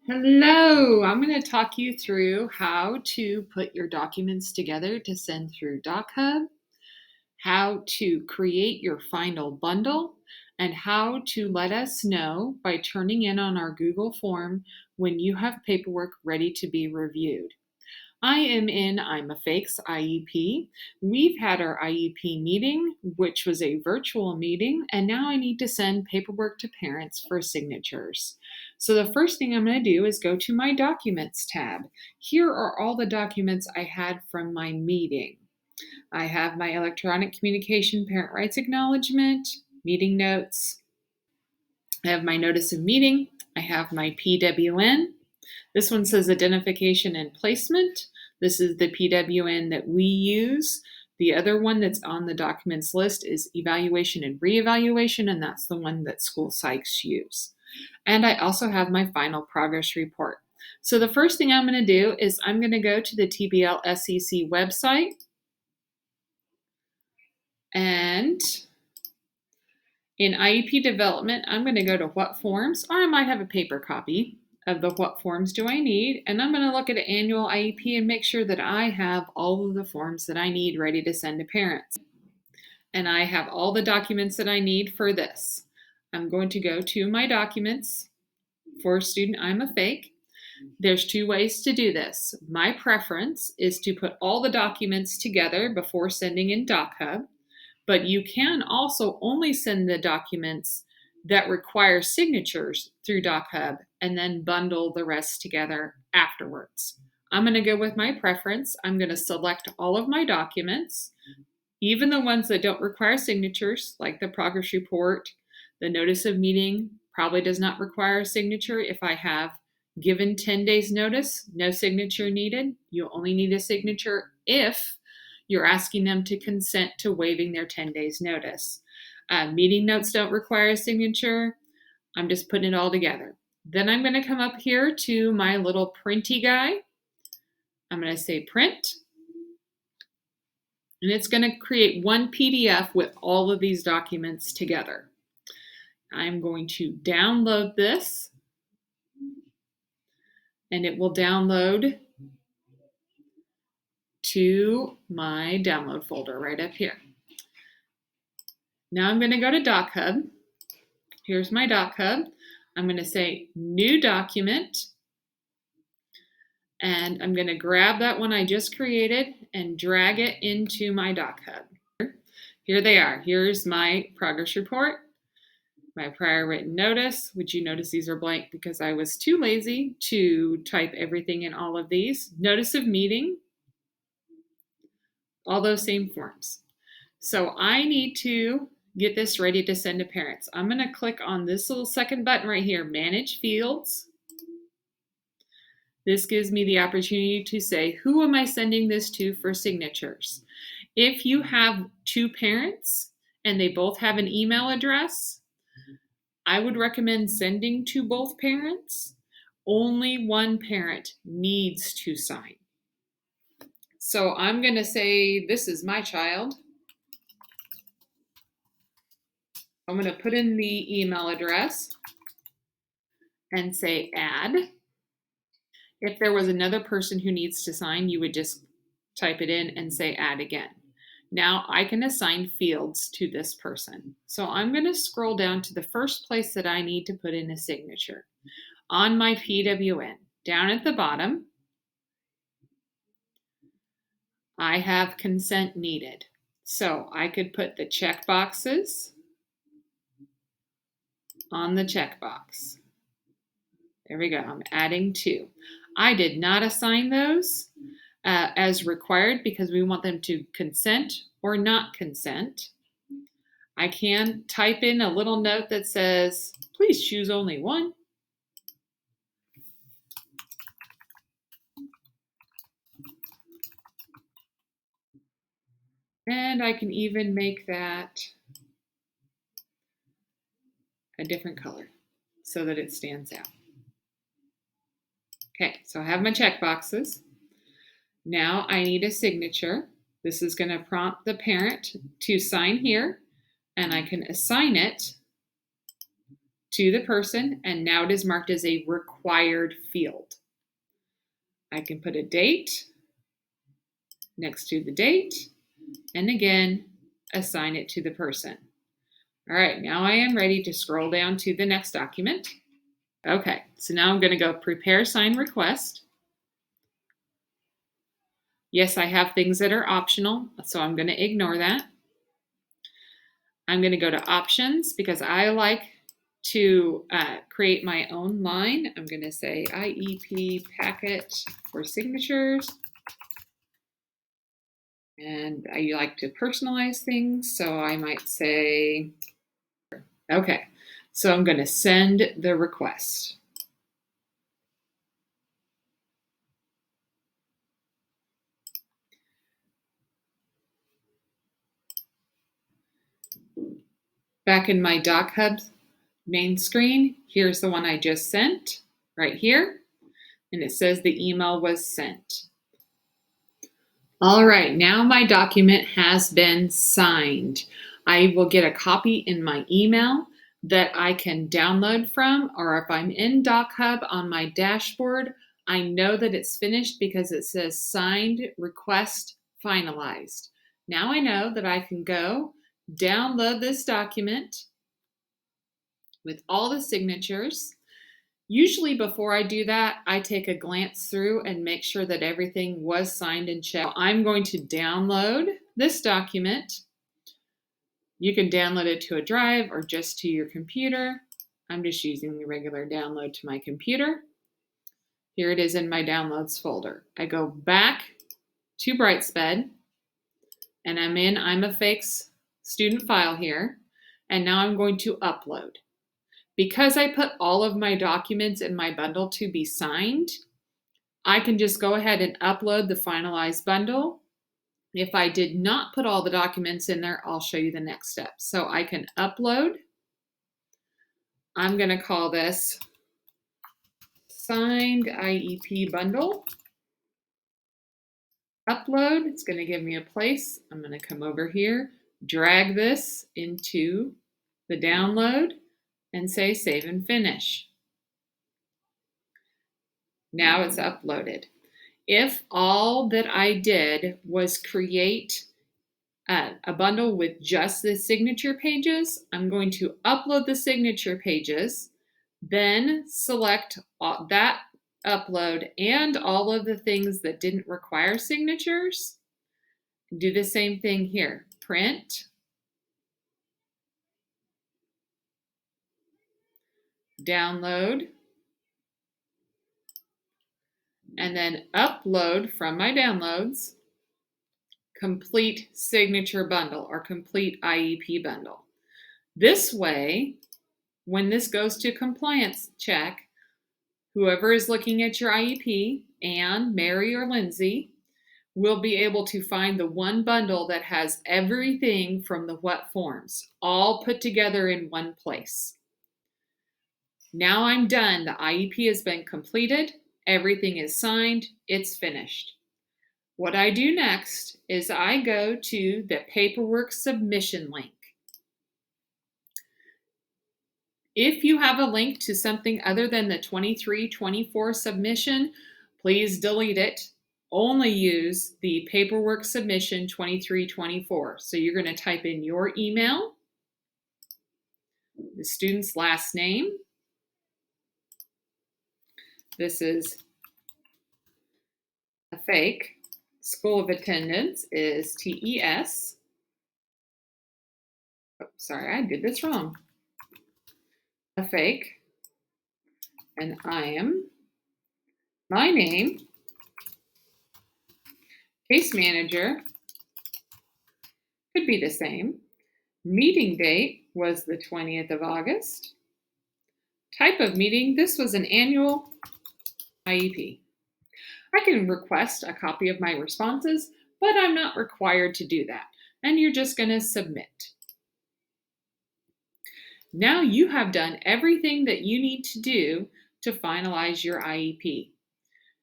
Hello, I'm going to talk you through how to put your documents together to send through DocHub, how to create your final bundle, and how to let us know by turning in on our Google form when you have paperwork ready to be reviewed. I am in I'm a Fake's IEP. We've had our IEP meeting, which was a virtual meeting, and now I need to send paperwork to parents for signatures. So the first thing I'm going to do is go to my Documents tab. Here are all the documents I had from my meeting. I have my electronic communication parent rights acknowledgement, meeting notes. I have my notice of meeting. I have my PWN. This one says identification and placement. This is the PWN that we use. The other one that's on the documents list is evaluation and reevaluation, and that's the one that school psychs use. And I also have my final progress report. So the first thing I'm going to do is I'm going to go to the TBL SEC website, and in IEP development, I'm going to go to what forms, or I might have a paper copy of the what forms do I need, and I'm going to look at an annual IEP and make sure that I have all of the forms that I need ready to send to parents. And I have all the documents that I need for this. I'm going to go to my documents for student I'm a Fake. There's two ways to do this. My preference is to put all the documents together before sending in DocHub, but you can also only send the documents that require signatures through DocHub and then bundle the rest together afterwards. I'm going to go with my preference. I'm going to select all of my documents, even the ones that don't require signatures, like the progress report. The notice of meeting probably does not require a signature. If I have given 10 days notice, no signature needed. You only need a signature if you're asking them to consent to waiving their 10 days notice. Meeting notes don't require a signature. I'm just putting it all together. Then I'm going to come up here to my little printy guy. I'm going to say print. And it's going to create one PDF with all of these documents together. I'm going to download this, and it will download to my download folder right up here. Now I'm going to go to DocHub. Here's my DocHub. I'm going to say new document, and I'm going to grab that one I just created and drag it into my DocHub. Here they are. Here's my progress report, my prior written notice, which you notice these are blank because I was too lazy to type everything in all of these. Notice of meeting, all those same forms. So I need to get this ready to send to parents. I'm going to click on this little second button right here, Manage Fields. This gives me the opportunity to say, who am I sending this to for signatures? If you have two parents and they both have an email address, I would recommend sending to both parents. Only one parent needs to sign. So I'm going to say, this is my child. I'm going to put in the email address and say add. If there was another person who needs to sign, you would just type it in and say add again. Now I can assign fields to this person. So I'm going to scroll down to the first place that I need to put in a signature. On my PWN, down at the bottom, I have consent needed. So I could put the check boxes on the checkbox. There we go. I'm adding 2. I did not assign those as required because we want them to consent or not consent. I can type in a little note that says, please choose only one. And I can even make that a different color so that it stands out. Okay, so I have my check boxes. Now I need a signature. This is going to prompt the parent to sign here, and I can assign it to the person, and now it is marked as a required field. I can put a date next to the date, and again, assign it to the person. All right, now I am ready to scroll down to the next document. Okay, so now I'm going to go prepare sign request. Yes, I have things that are optional, so I'm going to ignore that. I'm going to go to options because I like to create my own line. I'm going to say IEP packet for signatures. And I like to personalize things, so I might say, okay, so I'm going to send the request. Back in my DocHub main screen, here's the one I just sent right here, and it says the email was sent. All right, now my document has been signed. I will get a copy in my email that I can download from, or if I'm in DocHub on my dashboard, I know that it's finished because it says signed request finalized. Now I know that I can go download this document with all the signatures. Usually before I do that, I take a glance through and make sure that everything was signed and checked. I'm going to download this document. You can download it to a drive or just to your computer. I'm just using the regular download to my computer. Here it is in my downloads folder. I go back to Brightsped and I'm in I'mAFake's student file here. And now I'm going to upload. Because I put all of my documents in my bundle to be signed, I can just go ahead and upload the finalized bundle. If I did not put all the documents in there, I'll show you the next step. So I can upload. I'm going to call this signed IEP bundle. Upload. It's going to give me a place. I'm going to come over here, drag this into the download, and say save and finish. Now it's uploaded. If all that I did was create a bundle with just the signature pages, I'm going to upload the signature pages, then select that upload and all of the things that didn't require signatures. Do the same thing here. Print, download, and then upload from my downloads, complete signature bundle or complete IEP bundle. This way, when this goes to compliance check, whoever is looking at your IEP, Anne, Mary, or Lindsay, will be able to find the one bundle that has everything from the What Forms, all put together in one place. Now I'm done. The IEP has been completed. Everything is signed. It's finished. What I do next is I go to the paperwork submission link. If you have a link to something other than the 23-24 submission, please delete it. Only use the paperwork submission 23-24. So you're going to type in your email, the student's last name. This is a fake. School of attendance is TES. Oh, sorry, I did this wrong. A fake. And I am. My name. Case manager. Could be the same. Meeting date was the 20th of August. Type of meeting. This was an annual IEP. I can request a copy of my responses, but I'm not required to do that. And you're just going to submit. Now you have done everything that you need to do to finalize your IEP.